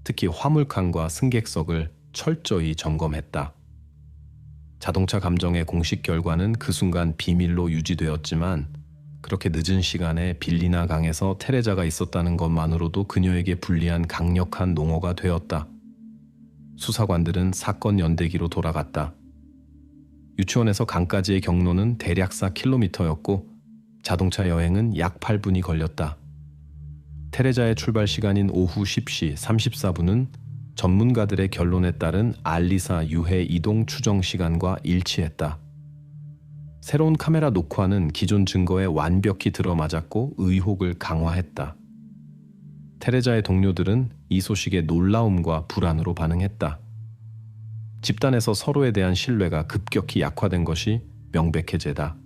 특히 화물칸과 승객석을 철저히 점검했다. 자동차 감정의 공식 결과는 그 순간 비밀로 유지되었지만 그렇게 늦은 시간에 빌리나 강에서 테레자가 있었다는 것만으로도 그녀에게 불리한 강력한 농어가 되었다. 수사관들은 사건 연대기로 돌아갔다. 유치원에서 강까지의 경로는 대략 4km였고 자동차 여행은 약 8분이 걸렸다. 테레자의 출발 시간인 오후 10시 34분은 전문가들의 결론에 따른 알리사 유해 이동 추정 시간과 일치했다. 새로운 카메라 녹화는 기존 증거에 완벽히 들어맞았고 의혹을 강화했다. 테레자의 동료들은 이 소식에 놀라움과 불안으로 반응했다. 집단에서 서로에 대한 신뢰가 급격히 약화된 것이 명백해제다.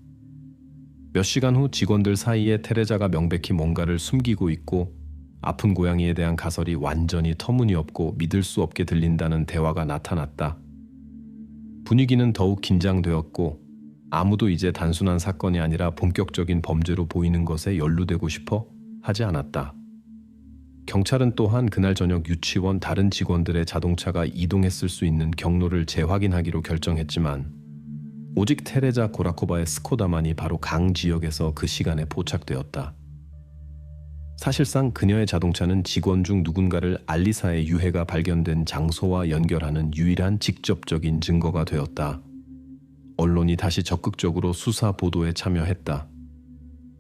몇 시간 후 직원들 사이에 테레자가 명백히 뭔가를 숨기고 있고 아픈 고양이에 대한 가설이 완전히 터무니없고 믿을 수 없게 들린다는 대화가 나타났다. 분위기는 더욱 긴장되었고 아무도 이제 단순한 사건이 아니라 본격적인 범죄로 보이는 것에 연루되고 싶어 하지 않았다. 경찰은 또한 그날 저녁 유치원 다른 직원들의 자동차가 이동했을 수 있는 경로를 재확인하기로 결정했지만 오직 테레자 고라코바의 스코다만이 바로 강 지역에서 그 시간에 포착되었다. 사실상 그녀의 자동차는 직원 중 누군가를 알리사의 유해가 발견된 장소와 연결하는 유일한 직접적인 증거가 되었다. 언론이 다시 적극적으로 수사 보도에 참여했다.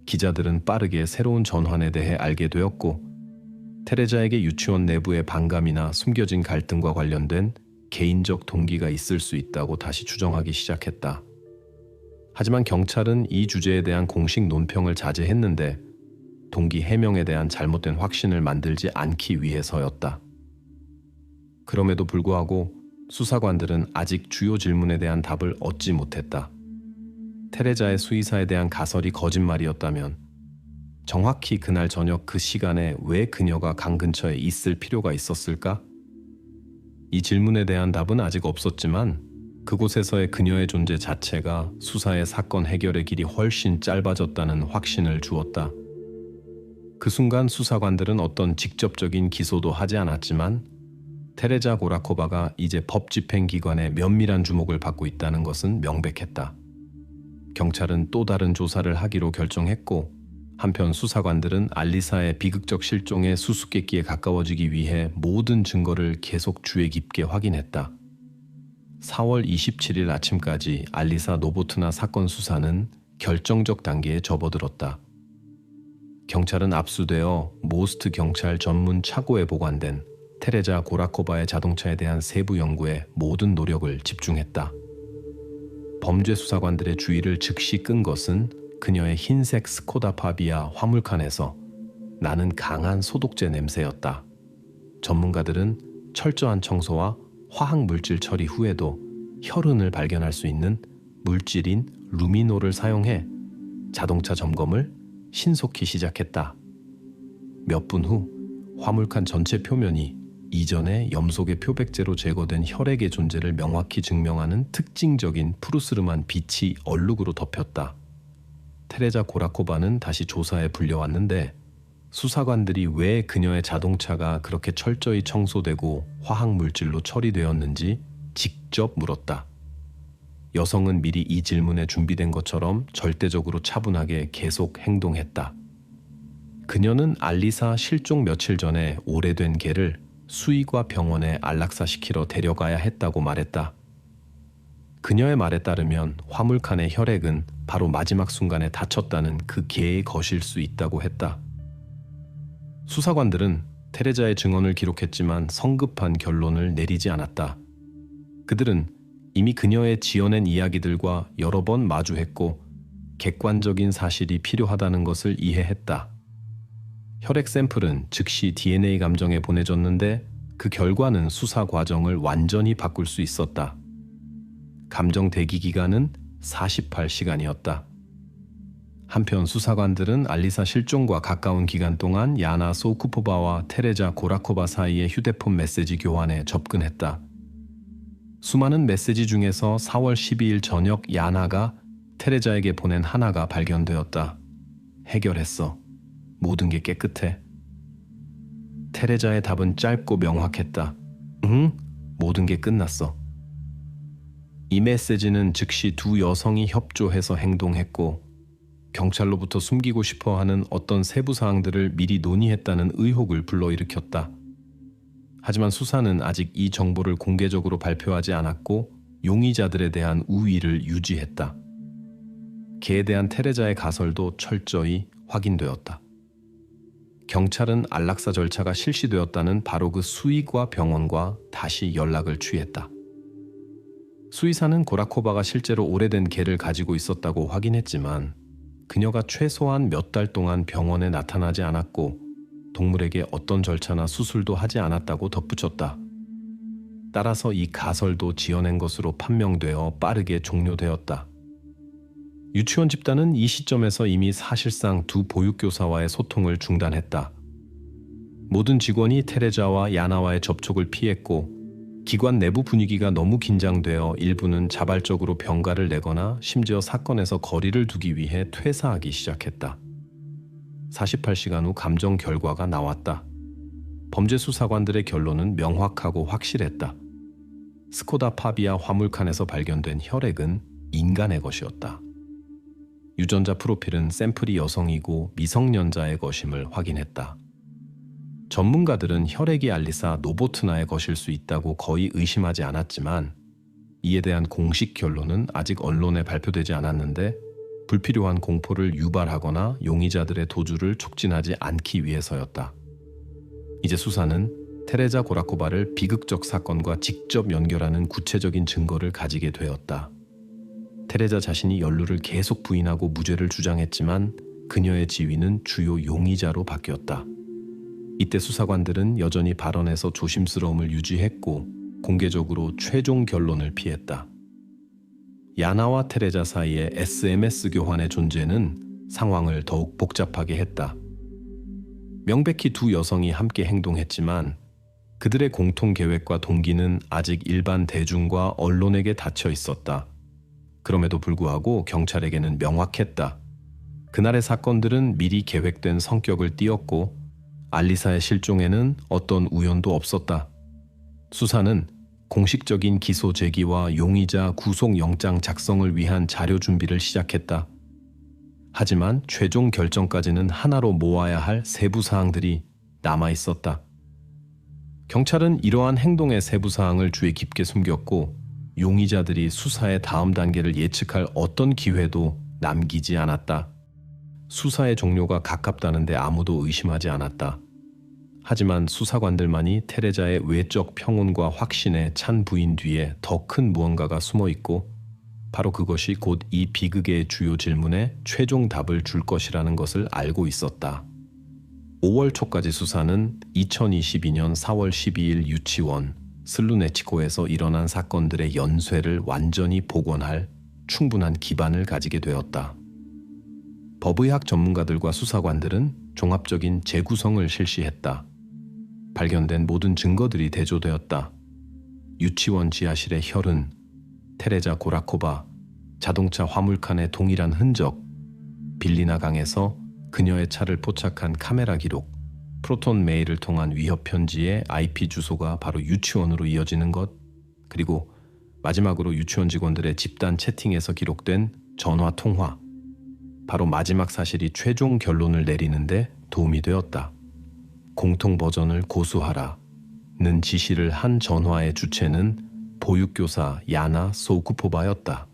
기자들은 빠르게 새로운 전환에 대해 알게 되었고 테레자에게 유치원 내부의 반감이나 숨겨진 갈등과 관련된 개인적 동기가 있을 수 있다고 다시 추정하기 시작했다. 하지만 경찰은 이 주제에 대한 공식 논평을 자제했는데 동기 해명에 대한 잘못된 확신을 만들지 않기 위해서였다. 그럼에도 불구하고 수사관들은 아직 주요 질문에 대한 답을 얻지 못했다. 테레자의 수의사에 대한 가설이 거짓말이었다면 정확히 그날 저녁 그 시간에 왜 그녀가 강 근처에 있을 필요가 있었을까? 이 질문에 대한 답은 아직 없었지만 그곳에서의 그녀의 존재 자체가 수사의 사건 해결의 길이 훨씬 짧아졌다는 확신을 주었다. 그 순간 수사관들은 어떤 직접적인 기소도 하지 않았지만 테레자 고라코바가 이제 법 집행기관의 면밀한 주목을 받고 있다는 것은 명백했다. 경찰은 또 다른 조사를 하기로 결정했고, 한편 수사관들은 알리사의 비극적 실종의 수수께끼에 가까워지기 위해 모든 증거를 계속 주의 깊게 확인했다. 4월 27일 아침까지 알리사 노보트나 사건 수사는 결정적 단계에 접어들었다. 경찰은 압수되어 모스트 경찰 전문 차고에 보관된 테레자 고라코바의 자동차에 대한 세부 연구에 모든 노력을 집중했다. 범죄 수사관들의 주의를 즉시 끈 것은 그녀의 흰색 스코다 파비아 화물칸에서 나는 강한 소독제 냄새였다. 전문가들은 철저한 청소와 화학 물질 처리 후에도 혈흔을 발견할 수 있는 물질인 루미노를 사용해 자동차 점검을 신속히 시작했다. 몇 분 후 화물칸 전체 표면이 이전에 염속의 표백제로 제거된 혈액의 존재를 명확히 증명하는 특징적인 푸르스름한 빛이 얼룩으로 덮였다. 테레자 고라코바는 다시 조사에 불려왔는데 수사관들이 왜 그녀의 자동차가 그렇게 철저히 청소되고 화학물질로 처리되었는지 직접 물었다. 여성은 미리 이 질문에 준비된 것처럼 절대적으로 차분하게 계속 행동했다. 그녀는 알리사 실종 며칠 전에 오래된 개를 수의과 병원에 안락사시키러 데려가야 했다고 말했다. 그녀의 말에 따르면 화물칸의 혈액은 바로 마지막 순간에 다쳤다는 그 개의 것일 수 있다고 했다. 수사관들은 테레자의 증언을 기록했지만 성급한 결론을 내리지 않았다. 그들은 이미 그녀의 지어낸 이야기들과 여러 번 마주했고 객관적인 사실이 필요하다는 것을 이해했다. 혈액 샘플은 즉시 DNA 감정에 보내졌는데 그 결과는 수사 과정을 완전히 바꿀 수 있었다. 감정 대기 기간은 48시간이었다. 한편 수사관들은 알리사 실종과 가까운 기간 동안 야나 소쿠포바와 테레자 고라코바 사이의 휴대폰 메시지 교환에 접근했다. 수많은 메시지 중에서 4월 12일 저녁 야나가 테레자에게 보낸 하나가 발견되었다. 해결했어. 모든 게 깨끗해. 테레자의 답은 짧고 명확했다. 응? 모든 게 끝났어. 이 메시지는 즉시 두 여성이 협조해서 행동했고 경찰로부터 숨기고 싶어하는 어떤 세부 사항들을 미리 논의했다는 의혹을 불러일으켰다. 하지만 수사는 아직 이 정보를 공개적으로 발표하지 않았고 용의자들에 대한 우위를 유지했다. 개에 대한 테레자의 가설도 철저히 확인되었다. 경찰은 안락사 절차가 실시되었다는 바로 그 수의과 병원과 다시 연락을 취했다. 수의사는 고라코바가 실제로 오래된 개를 가지고 있었다고 확인했지만 그녀가 최소한 몇 달 동안 병원에 나타나지 않았고 동물에게 어떤 절차나 수술도 하지 않았다고 덧붙였다. 따라서 이 가설도 지어낸 것으로 판명되어 빠르게 종료되었다. 유치원 집단은 이 시점에서 이미 사실상 두 보육교사와의 소통을 중단했다. 모든 직원이 테레자와 야나와의 접촉을 피했고 기관 내부 분위기가 너무 긴장되어 일부는 자발적으로 병가를 내거나 심지어 사건에서 거리를 두기 위해 퇴사하기 시작했다. 48시간 후 감정 결과가 나왔다. 범죄 수사관들의 결론은 명확하고 확실했다. 스코다 파비아 화물칸에서 발견된 혈액은 인간의 것이었다. 유전자 프로필은 샘플이 여성이고 미성년자의 것임을 확인했다. 전문가들은 혈액이 알리사 노보트나의 것일 수 있다고 거의 의심하지 않았지만 이에 대한 공식 결론은 아직 언론에 발표되지 않았는데 불필요한 공포를 유발하거나 용의자들의 도주를 촉진하지 않기 위해서였다. 이제 수사는 테레자 고라코바를 비극적 사건과 직접 연결하는 구체적인 증거를 가지게 되었다. 테레자 자신이 연루를 계속 부인하고 무죄를 주장했지만 그녀의 지위는 주요 용의자로 바뀌었다. 이때 수사관들은 여전히 발언에서 조심스러움을 유지했고 공개적으로 최종 결론을 피했다. 야나와 테레자 사이의 SMS 교환의 존재는 상황을 더욱 복잡하게 했다. 명백히 두 여성이 함께 행동했지만 그들의 공통 계획과 동기는 아직 일반 대중과 언론에게 닫혀 있었다. 그럼에도 불구하고 경찰에게는 명확했다. 그날의 사건들은 미리 계획된 성격을 띠었고 알리사의 실종에는 어떤 우연도 없었다. 수사는 공식적인 기소 제기와 용의자 구속영장 작성을 위한 자료 준비를 시작했다. 하지만 최종 결정까지는 하나로 모아야 할 세부 사항들이 남아 있었다. 경찰은 이러한 행동의 세부 사항을 주의 깊게 숨겼고 용의자들이 수사의 다음 단계를 예측할 어떤 기회도 남기지 않았다. 수사의 종료가 가깝다는데 아무도 의심하지 않았다. 하지만 수사관들만이 테레자의 외적 평온과 확신에 찬 부인 뒤에 더 큰 무언가가 숨어 있고 바로 그것이 곧 이 비극의 주요 질문에 최종 답을 줄 것이라는 것을 알고 있었다. 5월 초까지 수사는 2022년 4월 12일 유치원 슬루네치코에서 일어난 사건들의 연쇄를 완전히 복원할 충분한 기반을 가지게 되었다. 법의학 전문가들과 수사관들은 종합적인 재구성을 실시했다. 발견된 모든 증거들이 대조되었다. 유치원 지하실의 혈흔, 테레자 고라코바, 자동차 화물칸의 동일한 흔적, 빌리나 강에서 그녀의 차를 포착한 카메라 기록, 프로톤 메일을 통한 위협 편지의 IP 주소가 바로 유치원으로 이어지는 것, 그리고 마지막으로 유치원 직원들의 집단 채팅에서 기록된 전화 통화, 바로 마지막 사실이 최종 결론을 내리는데 도움이 되었다. 공통 버전을 고수하라는 지시를 한 전화의 주체는 보육교사 야나 소우쿠포바였다.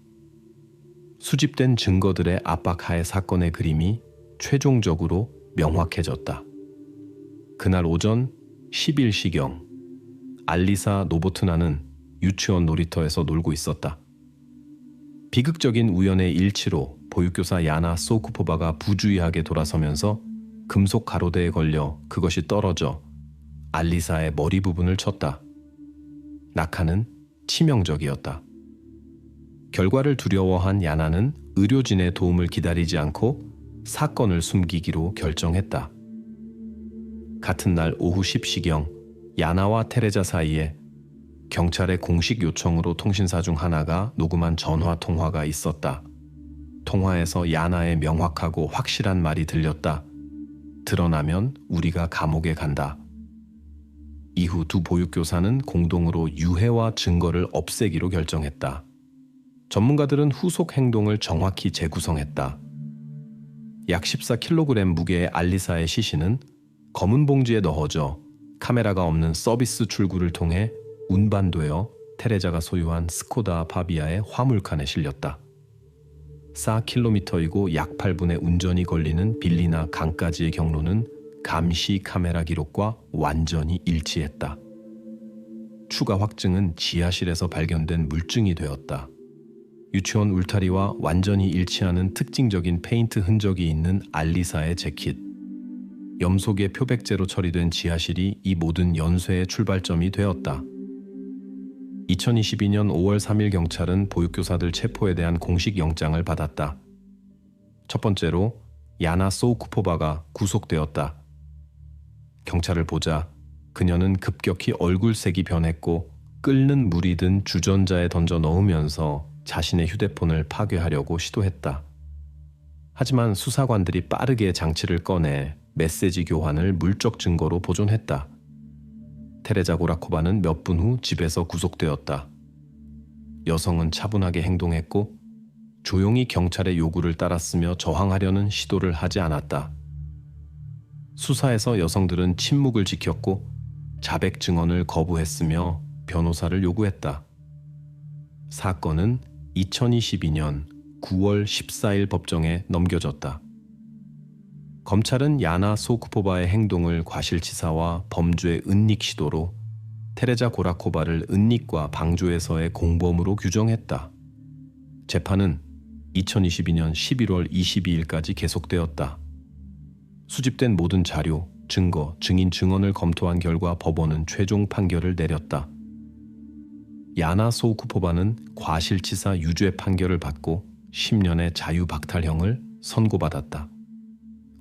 수집된 증거들의 압박하에 사건의 그림이 최종적으로 명확해졌다. 그날 오전 11시경 알리사 노보트나는 유치원 놀이터에서 놀고 있었다. 비극적인 우연의 일치로 보육교사 야나 소우쿠포바가 부주의하게 돌아서면서 금속 가로대에 걸려 그것이 떨어져 알리사의 머리 부분을 쳤다. 낙하는 치명적이었다. 결과를 두려워한 야나는 의료진의 도움을 기다리지 않고 사건을 숨기기로 결정했다. 같은 날 오후 10시경 야나와 테레자 사이에 경찰의 공식 요청으로 통신사 중 하나가 녹음한 전화 통화가 있었다. 통화에서 야나의 명확하고 확실한 말이 들렸다. 드러나면 우리가 감옥에 간다. 이후 두 보육교사는 공동으로 유해와 증거를 없애기로 결정했다. 전문가들은 후속 행동을 정확히 재구성했다. 약 14kg 무게의 알리사의 시신은 검은 봉지에 넣어져 카메라가 없는 서비스 출구를 통해 운반되어 테레자가 소유한 스코다 파비아의 화물칸에 실렸다. 4km이고 약 8분의 운전이 걸리는 빌리나 강까지의 경로는 감시 카메라 기록과 완전히 일치했다. 추가 확증은 지하실에서 발견된 물증이 되었다. 유치원 울타리와 완전히 일치하는 특징적인 페인트 흔적이 있는 알리사의 재킷. 염속의 표백제로 처리된 지하실이 이 모든 연쇄의 출발점이 되었다. 2022년 5월 3일 경찰은 보육교사들 체포에 대한 공식 영장을 받았다. 첫 번째로 야나 소우쿠포바가 구속되었다. 경찰을 보자 그녀는 급격히 얼굴색이 변했고 끓는 물이 든 주전자에 던져 넣으면서 자신의 휴대폰을 파괴하려고 시도했다. 하지만 수사관들이 빠르게 장치를 꺼내 메시지 교환을 물적 증거로 보존했다. 테레자 고라코바는 몇 분 후 집에서 구속되었다. 여성은 차분하게 행동했고 조용히 경찰의 요구를 따랐으며 저항하려는 시도를 하지 않았다. 수사에서 여성들은 침묵을 지켰고 자백 증언을 거부했으며 변호사를 요구했다. 사건은 2022년 9월 14일 법정에 넘겨졌다. 검찰은 야나 소우쿠포바의 행동을 과실치사와 범죄 은닉 시도로 테레자 고라코바를 은닉과 방조에서의 공범으로 규정했다. 재판은 2022년 11월 22일까지 계속되었다. 수집된 모든 자료, 증거, 증인 증언을 검토한 결과 법원은 최종 판결을 내렸다. 야나 소우쿠포바는 과실치사 유죄 판결을 받고 10년의 자유박탈형을 선고받았다.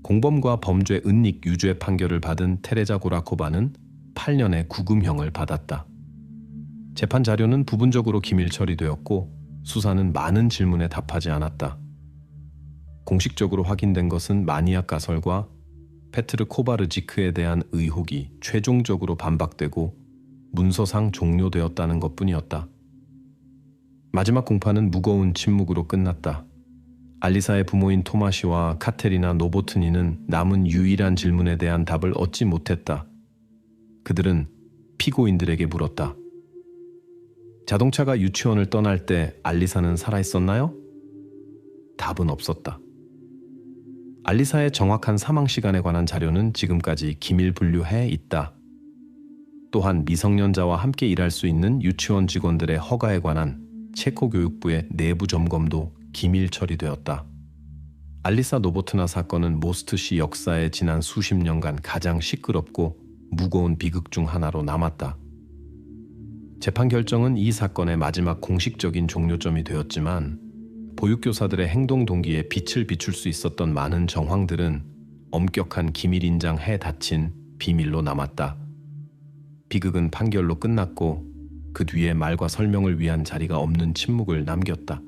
공범과 범죄 은닉 유죄 판결을 받은 테레자 고라코바는 8년의 구금형을 받았다. 재판 자료는 부분적으로 기밀 처리되었고 수사는 많은 질문에 답하지 않았다. 공식적으로 확인된 것은 마니악 가설과 페트르 코바르지크에 대한 의혹이 최종적으로 반박되고 문서상 종료되었다는 것뿐이었다. 마지막 공판은 무거운 침묵으로 끝났다. 알리사의 부모인 토마시와 카테리나 노보트니는 남은 유일한 질문에 대한 답을 얻지 못했다. 그들은 피고인들에게 물었다. 자동차가 유치원을 떠날 때 알리사는 살아있었나요? 답은 없었다. 알리사의 정확한 사망 시간에 관한 자료는 지금까지 기밀 분류해 있다. 또한 미성년자와 함께 일할 수 있는 유치원 직원들의 허가에 관한 체코 교육부의 내부 점검도 기밀 처리되었다. 알리사 노보트나 사건은 모스트시 역사에 지난 수십 년간 가장 시끄럽고 무거운 비극 중 하나로 남았다. 재판 결정은 이 사건의 마지막 공식적인 종료점이 되었지만 보육교사들의 행동 동기에 빛을 비출 수 있었던 많은 정황들은 엄격한 기밀 인장해 닫힌 비밀로 남았다. 비극은 판결로 끝났고 그 뒤에 말과 설명을 위한 자리가 없는 침묵을 남겼다.